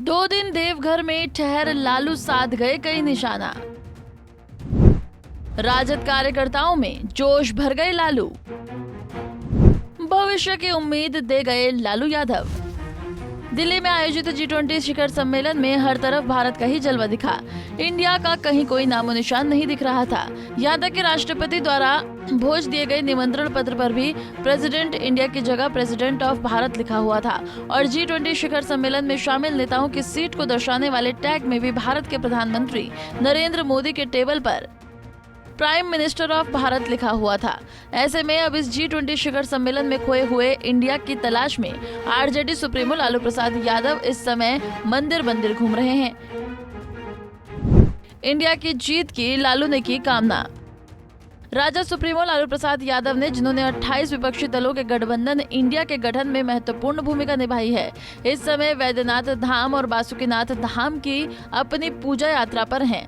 2 दिन देवघर में ठहर लालू साध गए कई निशाना। राजद कार्यकर्ताओं में जोश भर गए लालू। भविष्य की उम्मीद दे गए लालू यादव। दिल्ली में आयोजित G20 शिखर सम्मेलन में हर तरफ भारत का ही जलवा दिखा। इंडिया का कहीं कोई नामो निशान नहीं दिख रहा था। यहाँ तक कि राष्ट्रपति द्वारा भेज दिए गए निमंत्रण पत्र पर भी प्रेसिडेंट इंडिया की जगह प्रेसिडेंट ऑफ भारत लिखा हुआ था और G20 शिखर सम्मेलन में शामिल नेताओं की सीट को दर्शाने वाले टैग में भी भारत के प्रधानमंत्री नरेंद्र मोदी के टेबल पर प्राइम मिनिस्टर ऑफ भारत लिखा हुआ था। ऐसे में अब इस G20 शिखर सम्मेलन में खोए हुए इंडिया की तलाश में आरजेडी सुप्रीमो लालू प्रसाद यादव इस समय मंदिर मंदिर घूम रहे हैं। इंडिया की जीत की लालू ने की कामना। राजद सुप्रीमो लालू प्रसाद यादव ने, जिन्होंने 28 विपक्षी दलों के गठबंधन इंडिया के गठन में महत्वपूर्ण भूमिका निभाई है, इस समय वैद्यनाथ धाम और बासुकीनाथ धाम की अपनी पूजा यात्रा पर हैं।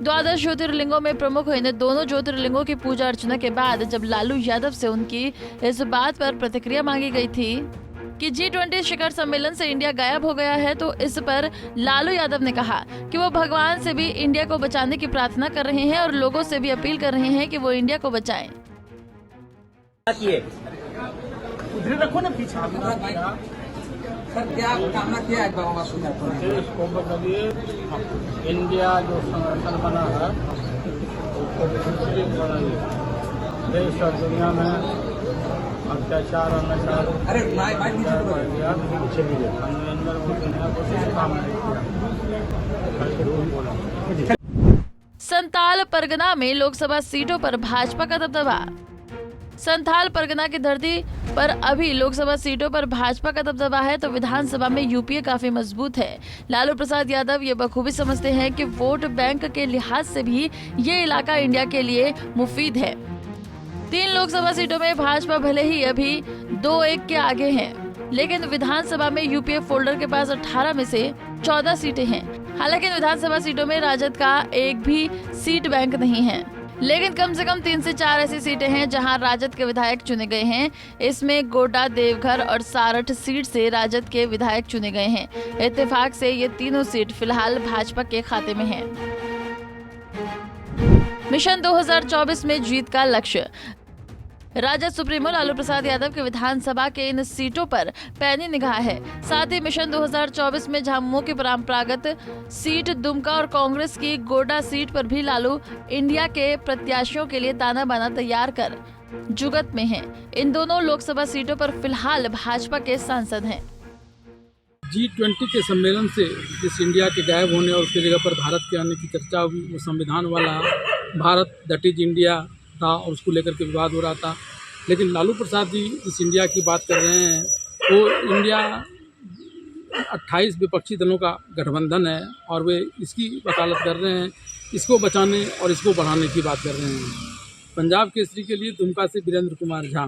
12 ज्योतिर्लिंगों में प्रमुख इन दोनों ज्योतिर्लिंगों की पूजा अर्चना के बाद जब लालू यादव से उनकी इस बात पर प्रतिक्रिया मांगी गई थी कि G20 शिखर सम्मेलन से इंडिया गायब हो गया है, तो इस पर लालू यादव ने कहा कि वो भगवान से भी इंडिया को बचाने की प्रार्थना कर रहे हैं और लोगों से भी अपील कर रहे हैं कि वो इंडिया को बचाएं। उधर रखो ना पीछे। सर क्या कामना किया है बाबा इसको बताइए। इंडिया जो संगठन बना है उसको सुदृढ़ बनाइए। देश और दुनिया में अत्याचार और नशा नरेंद्र मोदी ने कुछ काम नहीं किया। संताल परगना में लोकसभा सीटों पर भाजपा का दबदबा। संथाल परगना की धरती पर अभी लोकसभा सीटों पर भाजपा का दबदबा है तो विधानसभा में यूपीए काफी मजबूत है। लालू प्रसाद यादव ये बखूबी समझते हैं कि वोट बैंक के लिहाज से भी ये इलाका इंडिया के लिए मुफीद है। 3 लोकसभा सीटों में भाजपा भले ही अभी 2-1 के आगे है, लेकिन विधानसभा में यूपीए फोल्डर के पास 18 में से 14 सीटें हैं। हालांकि विधानसभा सीटों में राजद का एक भी सीट बैंक नहीं है, लेकिन कम से कम 3 से 4 ऐसी सीटें हैं जहां राजद के विधायक चुने गए हैं। इसमें गोड्डा, देवघर और सारठ सीट से राजद के विधायक चुने गए हैं। इत्तेफाक से ये तीनों सीट फिलहाल भाजपा के खाते में हैं। मिशन 2024 में जीत का लक्ष्य। राजद सुप्रीमो लालू प्रसाद यादव के विधानसभा के इन सीटों पर पैनी निगाह है। साथ ही मिशन 2024 में झामुमो की परंपरागत सीट दुमका और कांग्रेस की गोड्डा सीट पर भी लालू इंडिया के प्रत्याशियों के लिए ताना बाना तैयार कर जुगत में हैं। इन दोनों लोकसभा सीटों पर फिलहाल भाजपा के सांसद हैं। G20 के सम्मेलन से जिस इंडिया के गायब होने और उसकी जगह पर भारत के आने की चर्चा हुई, वो संविधान वाला भारत दैट इज इंडिया था और उसको लेकर के विवाद हो रहा था। लेकिन लालू प्रसाद जी इस इंडिया की बात कर रहे हैं, वो इंडिया 28 विपक्षी दलों का गठबंधन है और वे इसकी वकालत कर रहे हैं, इसको बचाने और इसको बढ़ाने की बात कर रहे हैं। पंजाब केसरी के लिए दुमका से वीरेंद्र कुमार झा।